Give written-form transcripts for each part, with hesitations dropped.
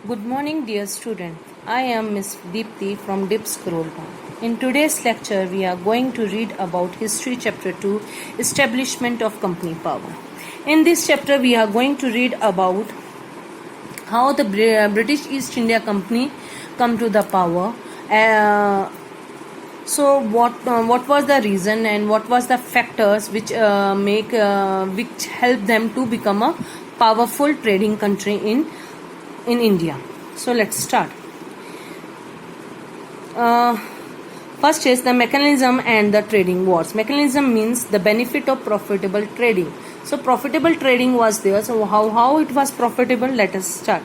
Good morning, dear student. I am Miss Deepthi from DIPS Karolba. In today's lecture, we are going to read about History Chapter 2, Establishment of Company Power. In this chapter, we are going to read about how the British East India Company come to the power. What was the reason and what was the factors which which helped them to become a powerful trading country in India? So let's start. First is the mechanism and the trading wars. Mechanism means the benefit of profitable trading. So profitable trading was there. So how it was profitable? Let us start.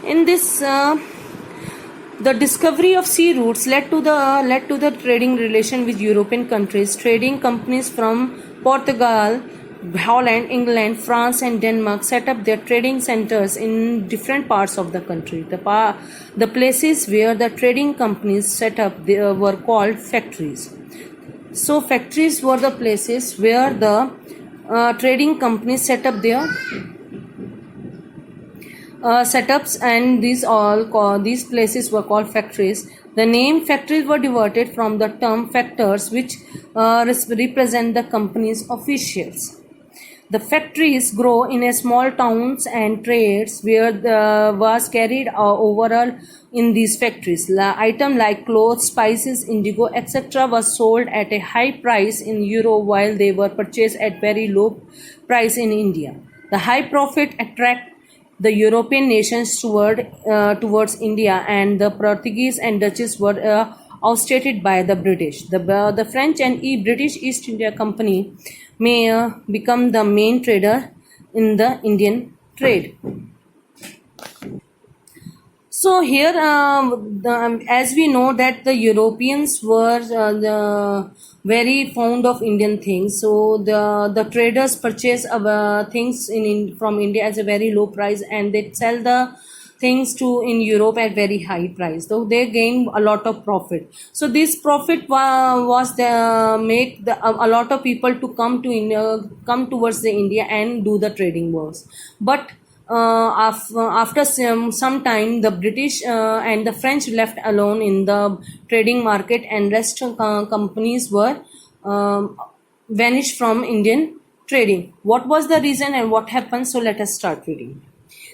In this, the discovery of sea routes led to the trading relation with European countries. Trading companies from Portugal, Holland, England, France, and Denmark set up their trading centers in different parts of the country. The places where the trading companies set up were called factories. So factories were the places where the trading companies set up their setups, and these places were called factories. The name factories were diverted from the term factors, which represent the company's officials. The factories grow in a small towns and trades where the was carried overall in these factories. Item like clothes, spices, indigo, etc. was sold at a high price in Euro while they were purchased at very low price in India. The high profit attract the European nations towards India, and the Portuguese and Dutch were outstated by the British. The French and British East India Company may become the main trader in the Indian trade. So here, as we know that the Europeans were very fond of Indian things, so the traders purchase things from India at a very low price, and they sell the things to in Europe at very high price. So they gain a lot of profit. So this profit was the make a lot of people to come to India, come towards the India and do the trading wars. But after some time, the British and the French left alone in the trading market, and rest companies were vanished from Indian trading. What was the reason and what happened? So let us start reading.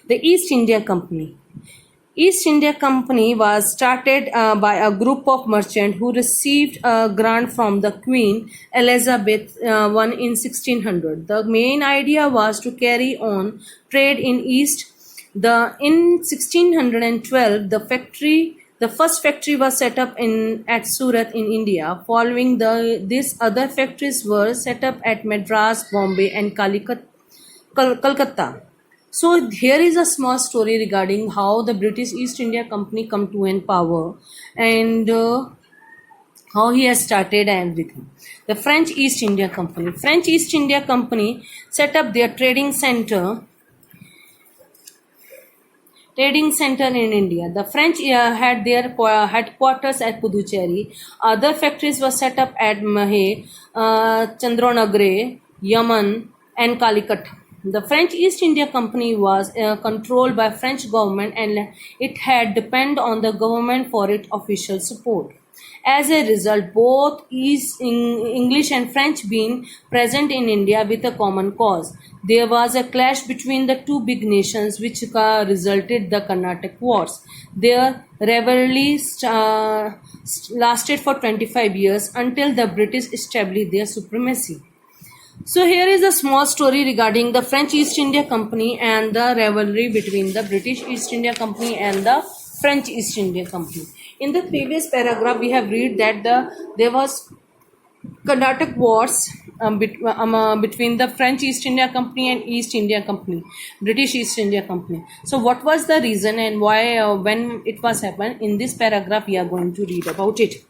The East India Company. East India Company was started by a group of merchants who received a grant from the Queen Elizabeth I in 1600. The main idea was to carry on trade in East. In 1612, the first factory was set up at Surat in India. Following these other factories were set up at Madras, Bombay, and Calcutta. So here is a small story regarding how the British East India Company come to in power, and how he has started everything. The French East India Company. French East India Company set up their trading center in India. The French had their headquarters at Puducherry. Other factories were set up at Mahe, Chandranagare, Yaman, and Calicut. The French East India Company was controlled by French government, and it had depend on the government for its official support. As a result, both English and French being present in India with a common cause. There was a clash between the two big nations, which resulted the Carnatic Wars. Their rivalry lasted for 25 years until the British established their supremacy. So here is a small story regarding the French East India Company and the rivalry between the British East India Company and the French East India Company. In the previous paragraph, we have read that there was Carnatic Wars between the French East India Company and East India Company, British East India Company. So what was the reason and why when it was happened? In this paragraph, we are going to read about it.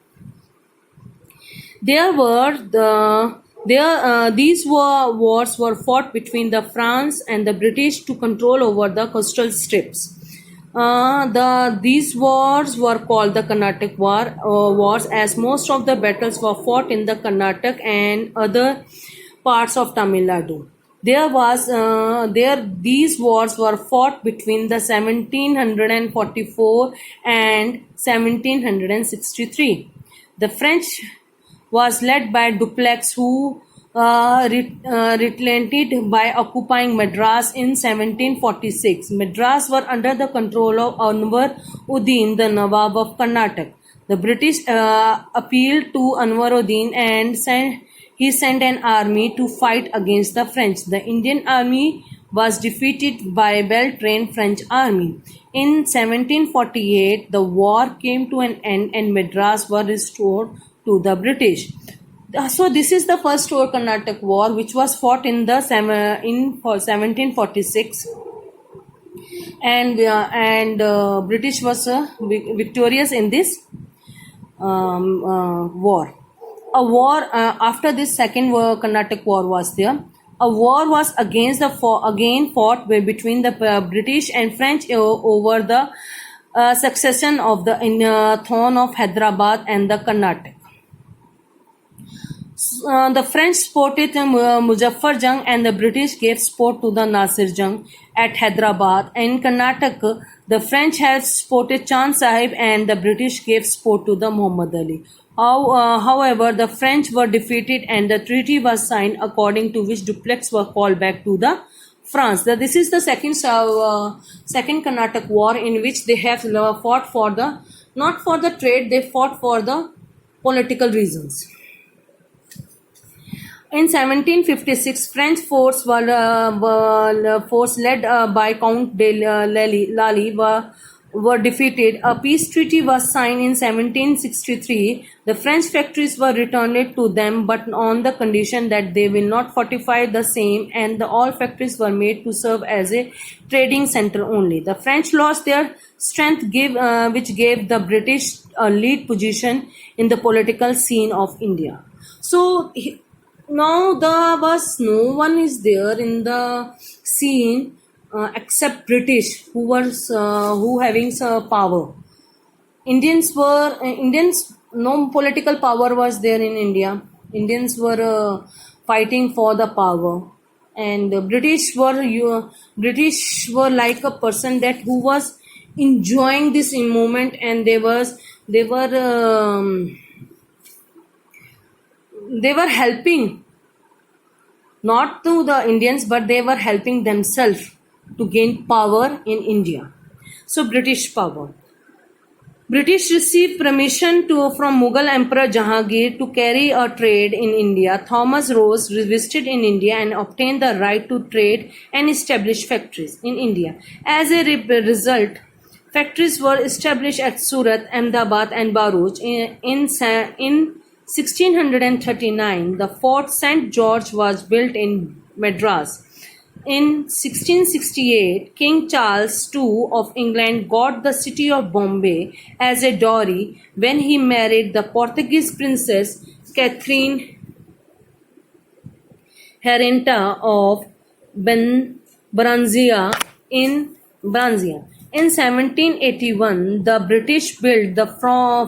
These wars were fought between the France and the British to control over the coastal strips. These wars were called the Carnatic Wars, as most of the battles were fought in the Karnataka and other parts of Tamil Nadu. these wars were fought between the 1744 and 1763. The French was led by Dupleix, who relented by occupying Madras in 1746. Madras were under the control of Anwar Uddin, the Nawab of Karnataka. The British appealed to Anwar Uddin and he sent an army to fight against the French. The Indian army was defeated by a well-trained French army. In 1748, the war came to an end and Madras was restored to the British. So this is the first Karnataka war, which was fought in 1746, and British was victorious in this war. A war after this second Karnataka war was there. A war was again fought between the British and French over the succession of the throne of Hyderabad and the Karnataka. The French supported Muzaffar Jung and the British gave support to the Nasir Jung at Hyderabad. In Karnataka, the French had supported Chand Sahib and the British gave support to the Muhammad Ali. However, the French were defeated and the treaty was signed, according to which Dupleix were called back to the France. This is the second Karnataka war, in which they have fought for the, not for the trade, they fought for the political reasons. In 1756, French force led by Count de Lally were defeated. A peace treaty was signed in 1763. The French factories were returned to them, but on the condition that they will not fortify the same, and all factories were made to serve as a trading center only. The French lost their strength, which gave the British a lead position in the political scene of India. So now no one is there in the scene except British, who having power. Indians, no political power was there in India. Indians were fighting for the power, and British were like a person that who was enjoying this moment, and they were helping not to the Indians, but they were helping themselves to gain power in India. So British power. British received permission from Mughal Emperor Jahangir to carry a trade in India. Thomas Rose visited in India and obtained the right to trade and establish factories in India. As a result, factories were established at Surat, Ahmedabad and Bharuch. In 1639, the Fort St. George was built in Madras. In 1668, King Charles II of England got the city of Bombay as a dowry when he married the Portuguese princess Catherine Herenta of Branzia in Branzia. In 1781, the British built the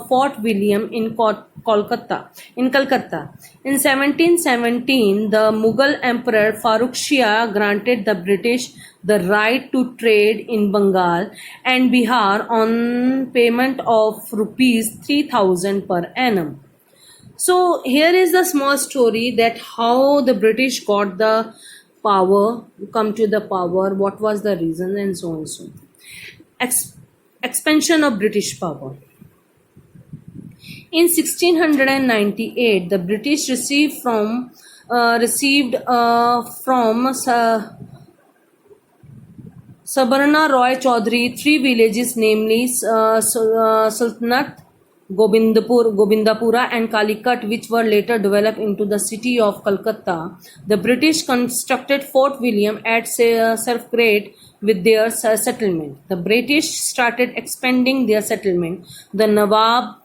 Fort William in Calcutta. In 1717, the Mughal Emperor Farrukh Shah granted the British the right to trade in Bengal and Bihar on payment of rupees 3,000 per annum. So here is the small story that how the British got the power, come to the power, what was the reason, and so on and so on. Expansion of British power. In 1698, the British received from Sabarna Roy Chaudhary 3 villages, namely Sultanat, Gobindapura and Calicut, which were later developed into the city of Calcutta. The British constructed Fort William at Surfgate with their settlement. The British started expanding their settlement. The Nawab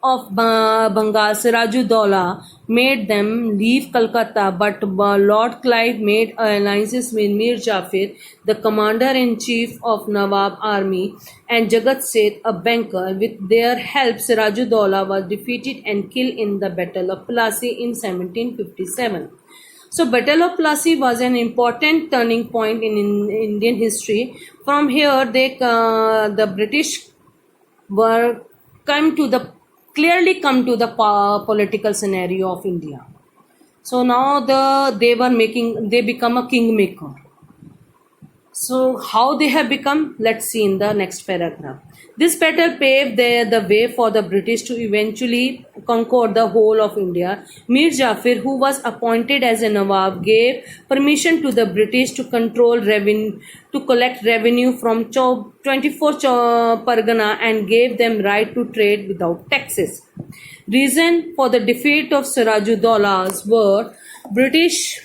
of Bengal, Sirajuddaulah, made them leave Calcutta, but Lord Clive made alliances with Mir Jafar, the commander-in-chief of Nawab army, and Jagat Seth, a banker. With their help, Sirajuddaulah was defeated and killed in the Battle of Plassey in 1757. So Battle of Plassey was an important turning point in Indian history. From here, the British were come to the clearly come to the political scenario of India. So now they become a kingmaker. So, how they have become? Let's see in the next paragraph. This battle paved the way for the British to eventually conquer the whole of India. Mir Jafar, who was appointed as a Nawab, gave permission to the British to control revenue, to collect revenue from 24 Pargana and gave them right to trade without taxes. Reason for the defeat of Sirajuddaulas were British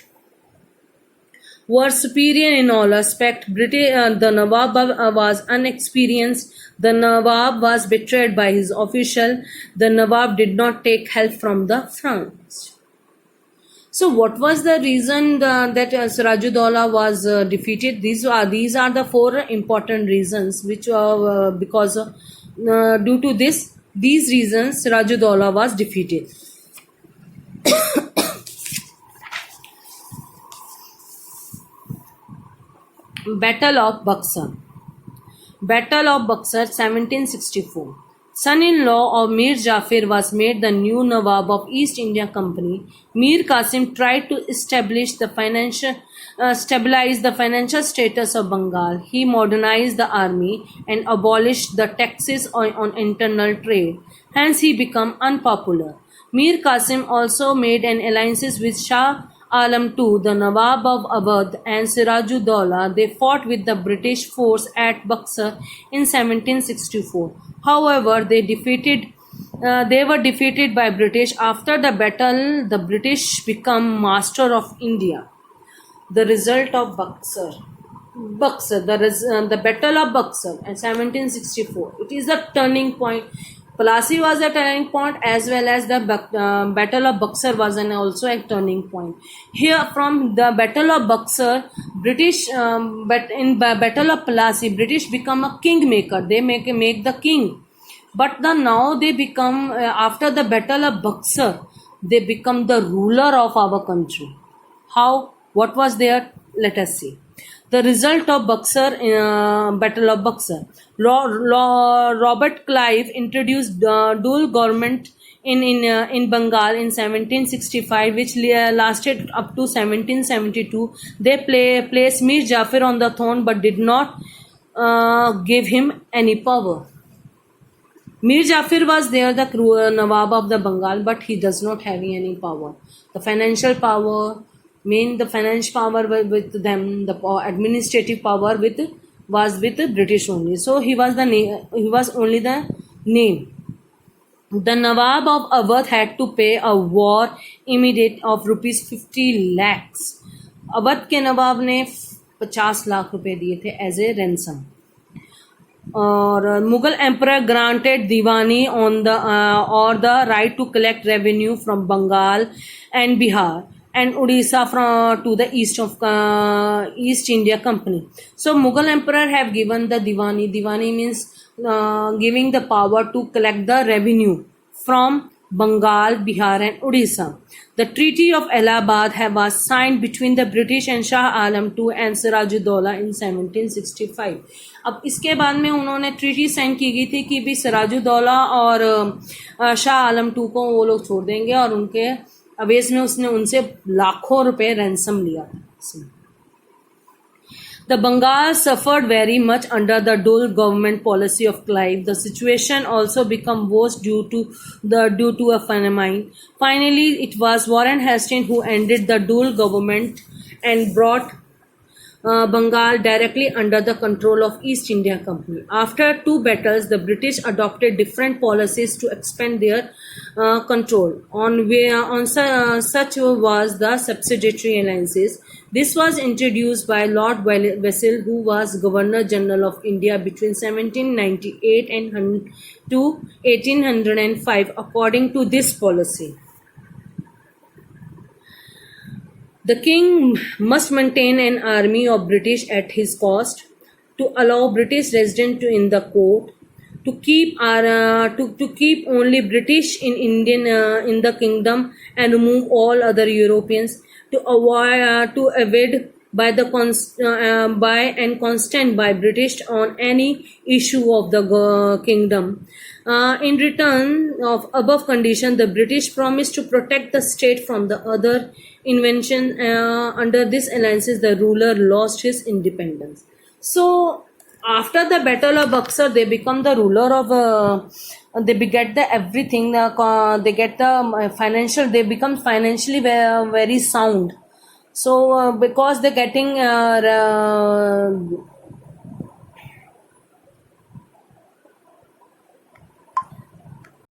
were superior in all aspects. The Nawab was unexperienced. The Nawab was betrayed by his official. The Nawab did not take help from the France. So, what was the reason that Sirajuddaulah was defeated? These are the four important reasons, which because due to these reasons Sirajuddaulah was defeated. Battle of Buxar. Battle of Buxar 1764. Son-in-law of Mir Jafar was made the new Nawab of East India Company. Mir Qasim tried to stabilize the financial status of Bengal. He modernized the army and abolished the taxes on internal trade. Hence, he became unpopular. Mir Qasim also made an alliance with Shah Alam II, the Nawab of Awadh, and Sirajuddaulah. They fought with the British force at Buxar in 1764. However, they were defeated by British. After the battle, the British became master of India. The result of the Battle of Buxar in 1764. It is a turning point. Plassey was a turning point, as well as the Battle of Buxar was also a turning point. Here, from the Battle of Buxar, but in Battle of Plassey, British become a kingmaker. They make the king. But now they become, after the Battle of Buxar, they become the ruler of our country. How? What was there? Let us see. The result of Battle of Buxar. Robert Clive introduced dual government in Bengal in 1765, which lasted up to 1772. They placed Mir Jafar on the throne, but did not give him any power. Mir Jafar was there, the Nawab of the Bengal, but he does not have any power. The financial power, the financial power with them, the administrative power was with the British only. So he was only the name. The Nawab of Awadh had to pay a war immediate of rupees 50 lakhs. Awadh के नवाब ने 50 लाख रुपए दिए थे as a ransom. और Mughal emperor granted Diwani on the right to collect revenue from Bengal and Bihar and Odisha to the East India Company. So Mughal emperor have given the Diwani. Diwani means giving the power to collect the revenue from Bengal, Bihar and Odisha. The Treaty of Allahabad was signed between the British and Shah Alam II and Sirajuddaulah in 1765. अब इसके बाद में उन्होंने treaty sign की गई थी कि भी सिराजुद्दौला और शाह आलम II को वो लोग छोड़ देंगे और उनके अवेज में उसने उनसे लाखों रुपए रैंसम लिया था. The Bengal suffered very much under the dual government policy of Clive. The situation also became worse due to a famine. Finally, it was Warren Hastings who ended the dual government and brought Bengal directly under the control of East India Company. After two battles, the British adopted different policies to expand their control. Such was the subsidiary alliances. This was introduced by Lord Wesel, who was Governor General of India between 1798 and to 1805. According to this policy, the king must maintain an army of British at his cost, to allow British residents in the court, to keep only British in Indian in the kingdom and remove all other Europeans, to evade by the by and constant by British on any issue of the kingdom. In return of above condition, the British promised to protect the state from the other invention. Under this alliances, the ruler lost his independence. So after the battle of Buxar, they become the ruler of. They get the everything. They get the financial. They become financially very sound. So because they're getting